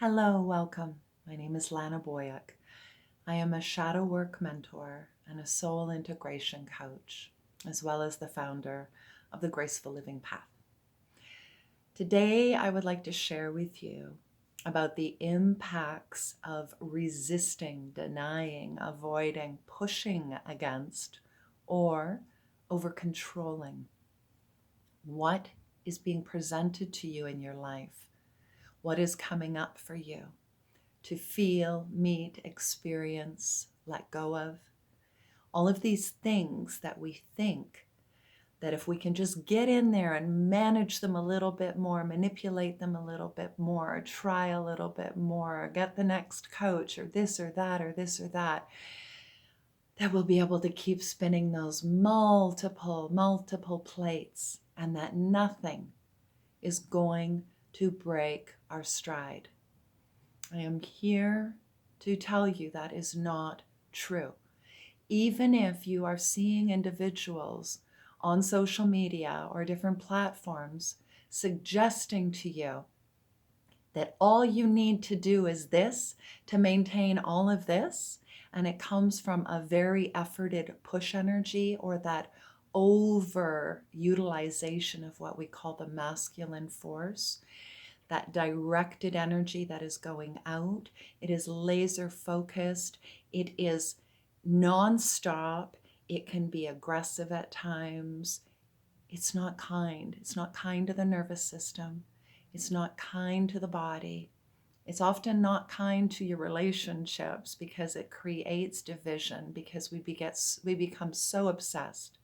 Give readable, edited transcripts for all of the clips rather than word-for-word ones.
Hello, welcome. My name is Lana Boyack. I am a shadow work mentor and a soul integration coach, as well as the founder of the Graceful Living Path. Today, I would like to share with you about the impacts of resisting, denying, avoiding, pushing against, or over controlling. What is being presented to you in your life? What is coming up for you to feel, meet, experience, let go of? All of these things that we think that if we can just get in there and manage them a little bit more, manipulate them a little bit more, or try a little bit more, or get the next coach, or this or that, or this or that, that we'll be able to keep spinning those multiple plates, and that nothing is going to break our stride. I am here to tell you that is not true. Even if you are seeing individuals on social media or different platforms suggesting to you that all you need to do is this to maintain all of this, and it comes from a very efforted push energy or that over utilization of what we call the masculine force, that directed energy that is going out. It is laser focused. It is nonstop. It can be aggressive at times. It's not kind. It's not kind to the nervous system. It's not kind to the body. It's often not kind to your relationships because it creates division, because we become so obsessed.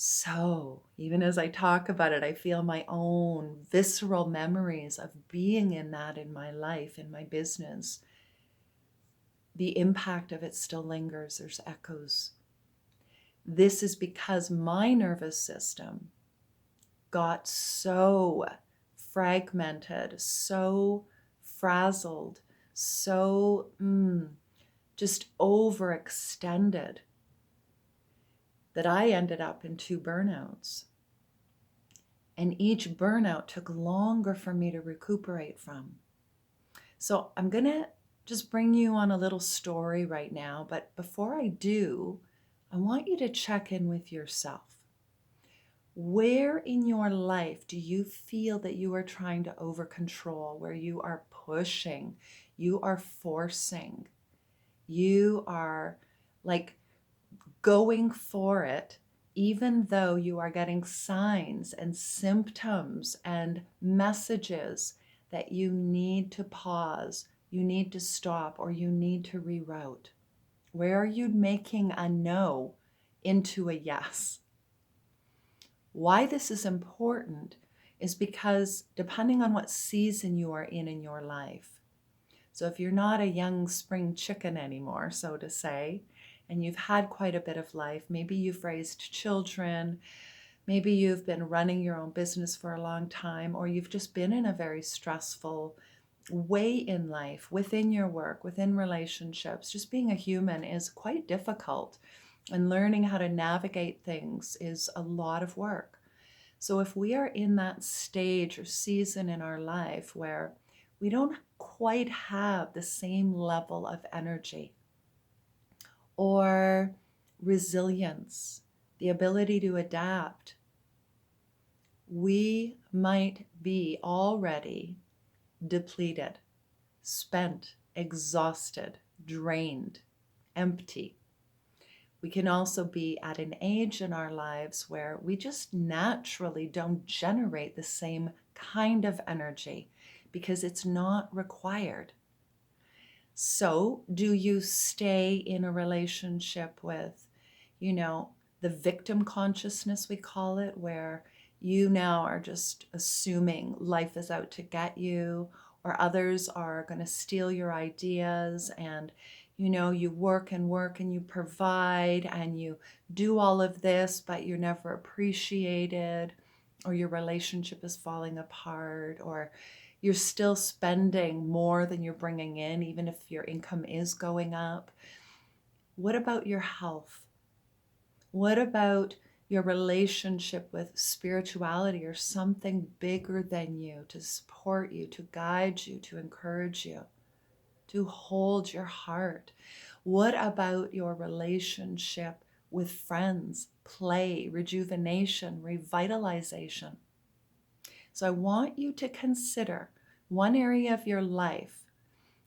So even as I talk about it, I feel my own visceral memories of being in that in my life, in my business. The impact of it still lingers. There's echoes. This is because my nervous system got so fragmented, so frazzled, so just overextended that I ended up in 2 burnouts. And each burnout took longer for me to recuperate from. So I'm going to just bring you on a little story right now. But before I do, I want you to check in with yourself. Where in your life do you feel that you are trying to over control, where you are pushing, you are forcing, you are like going for it, even though you are getting signs and symptoms and messages that you need to pause, you need to stop, or you need to reroute? Where are you making a no into a yes? Why this is important is because depending on what season you are in your life, so if you're not a young spring chicken anymore, so to say, and you've had quite a bit of life, maybe you've raised children, maybe you've been running your own business for a long time, or you've just been in a very stressful way in life, within your work, within relationships. Just being a human is quite difficult, and learning how to navigate things is a lot of work. So if we are in that stage or season in our life where we don't quite have the same level of energy or resilience, the ability to adapt, we might be already depleted, spent, exhausted, drained, empty. We can also be at an age in our lives where we just naturally don't generate the same kind of energy because it's not required. So, do you stay in a relationship with, the victim consciousness, we call it, where you now are just assuming life is out to get you, or others are going to steal your ideas, and you work and work and you provide and you do all of this, but you're never appreciated, or your relationship is falling apart, or you're still spending more than you're bringing in, even if your income is going up? What about your health? What about your relationship with spirituality or something bigger than you to support you, to guide you, to encourage you, to hold your heart? What about your relationship with friends, play, rejuvenation, revitalization? So I want you to consider one area of your life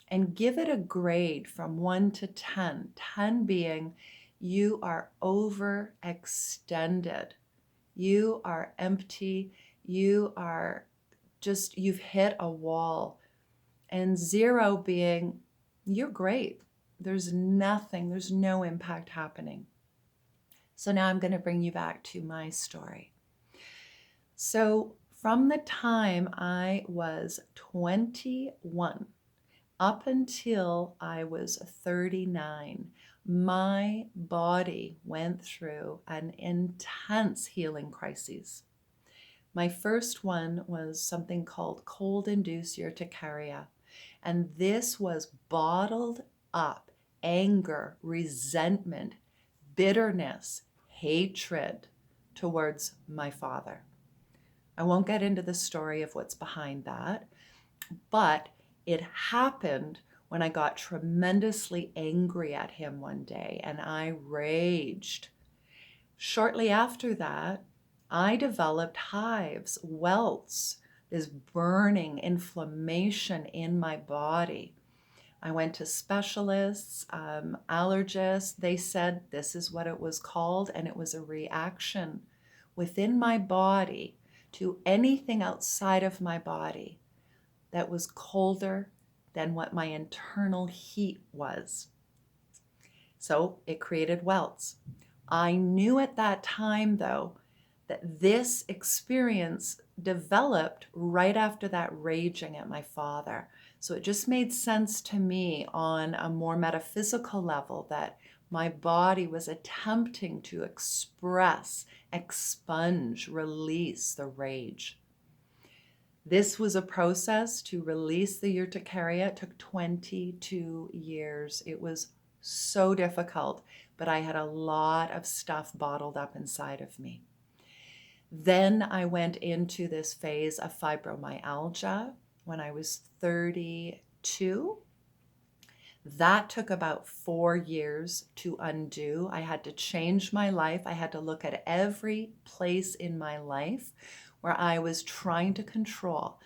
and give it a grade from 1 to 10. 10 being you are overextended. You are empty. You are just, you've hit a wall. And 0 being you're great. There's nothing, there's no impact happening. So now I'm going to bring you back to my story. So from the time I was 21 up until I was 39, my body went through an intense healing crisis. My first one was something called cold-induced urticaria, and this was bottled up anger, resentment, bitterness, hatred towards my father. I won't get into the story of what's behind that, but it happened when I got tremendously angry at him one day and I raged. Shortly after that, I developed hives, welts, this burning inflammation in my body. I went to specialists, allergists. They said this is what it was called, and it was a reaction within my body to anything outside of my body that was colder than what my internal heat was. So it created welts. I knew at that time, though, that this experience developed right after that raging at my father. So it just made sense to me on a more metaphysical level that my body was attempting to express, expunge, release the rage. This was a process to release the urticaria. It took 22 years. It was so difficult, but I had a lot of stuff bottled up inside of me. Then I went into this phase of fibromyalgia when I was 32. That took about 4 years to undo. I had to change my life. I had to look at every place in my life where I was trying to control,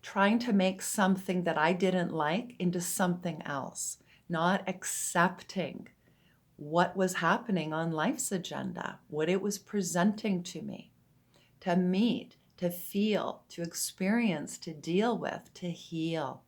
trying to make something that I didn't like into something else, not accepting what was happening on life's agenda, what it was presenting to me, to meet, to feel, to experience, to deal with, to heal.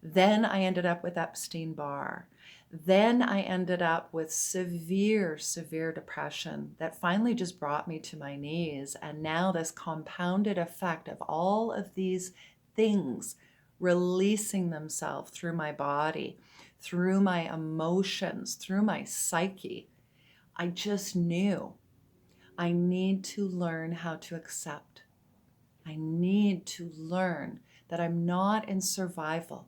Then I ended up with Epstein-Barr. Then I ended up with severe, severe depression that finally just brought me to my knees. And now this compounded effect of all of these things releasing themselves through my body, through my emotions, through my psyche. I just knew I need to learn how to accept. I need to learn that I'm not in survival,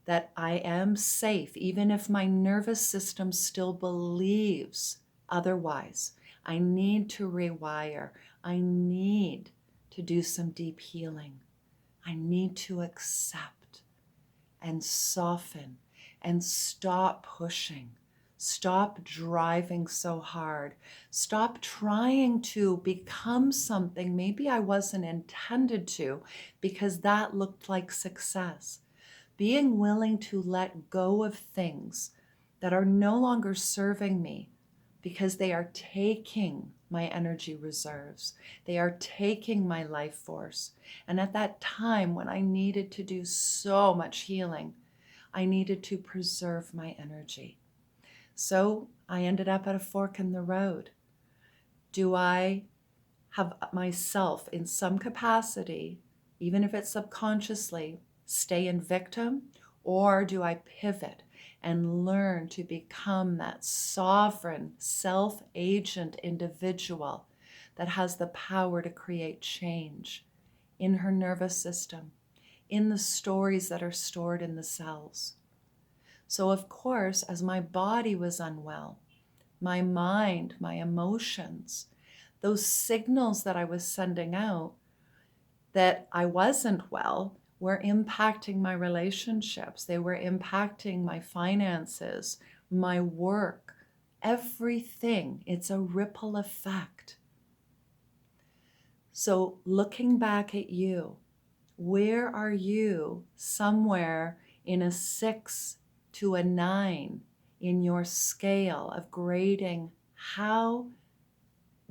that I am safe, even if my nervous system still believes otherwise. I need to rewire. I need to do some deep healing. I need to accept and soften and stop pushing. Stop driving so hard. Stop trying to become something maybe I wasn't intended to because that looked like success. Being willing to let go of things that are no longer serving me because they are taking my energy reserves. They are taking my life force. And at that time when I needed to do so much healing, I needed to preserve my energy. So I ended up at a fork in the road. Do I have myself in some capacity, even if it's subconsciously, stay in victim, or do I pivot and learn to become that sovereign, self-agent individual that has the power to create change in her nervous system, in the stories that are stored in the cells? So of course, as my body was unwell, my mind, my emotions, those signals that I was sending out that I wasn't well were impacting my relationships. They were impacting my finances, my work, everything. It's a ripple effect. So looking back at you, where are you somewhere in a 6 to a 9 in your scale of grading how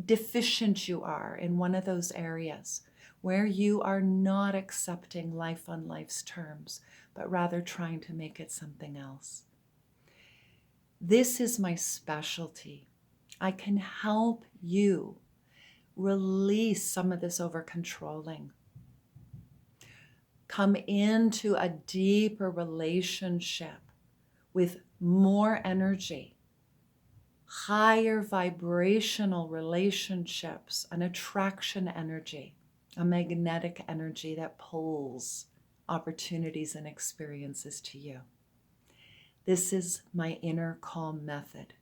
deficient you are in one of those areas where you are not accepting life on life's terms, but rather trying to make it something else? This is my specialty. I can help you release some of this over controlling. Come into a deeper relationship with more energy, higher vibrational relationships, an attraction energy, a magnetic energy that pulls opportunities and experiences to you. This is my inner calm method,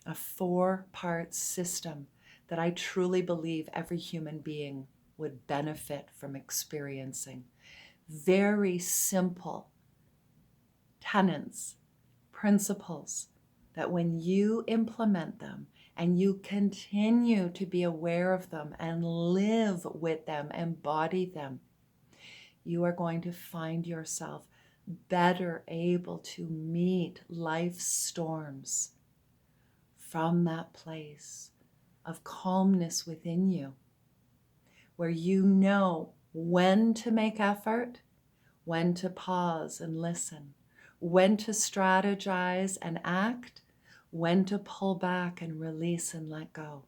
a 4-part system that I truly believe every human being would benefit from experiencing. Very simple tenets, principles that when you implement them and you continue to be aware of them and live with them, embody them, you are going to find yourself better able to meet life's storms from that place of calmness within you, where you know when to make effort, when to pause and listen, when to strategize and act, when to pull back and release and let go,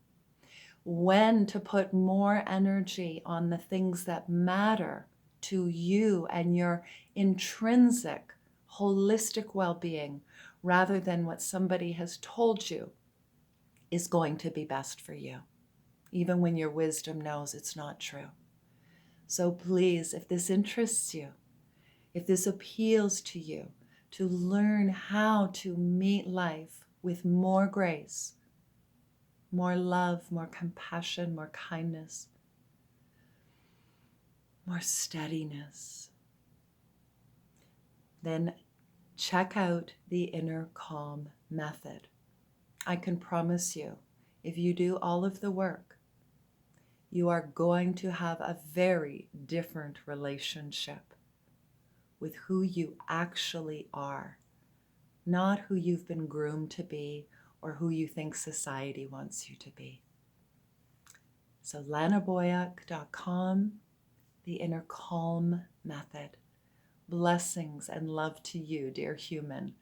when to put more energy on the things that matter to you and your intrinsic, holistic well-being, rather than what somebody has told you is going to be best for you, even when your wisdom knows it's not true. So please, if this interests you, if this appeals to you, to learn how to meet life with more grace, more love, more compassion, more kindness, more steadiness, then check out the Inner Calm Method. I can promise you, if you do all of the work, you are going to have a very different relationship with who you actually are, not who you've been groomed to be or who you think society wants you to be. So lanaboyack.com, the Inner Calm Method. Blessings and love to you, dear human,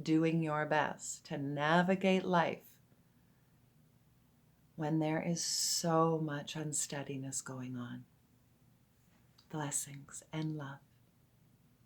doing your best to navigate life when there is so much unsteadiness going on. Blessings and love.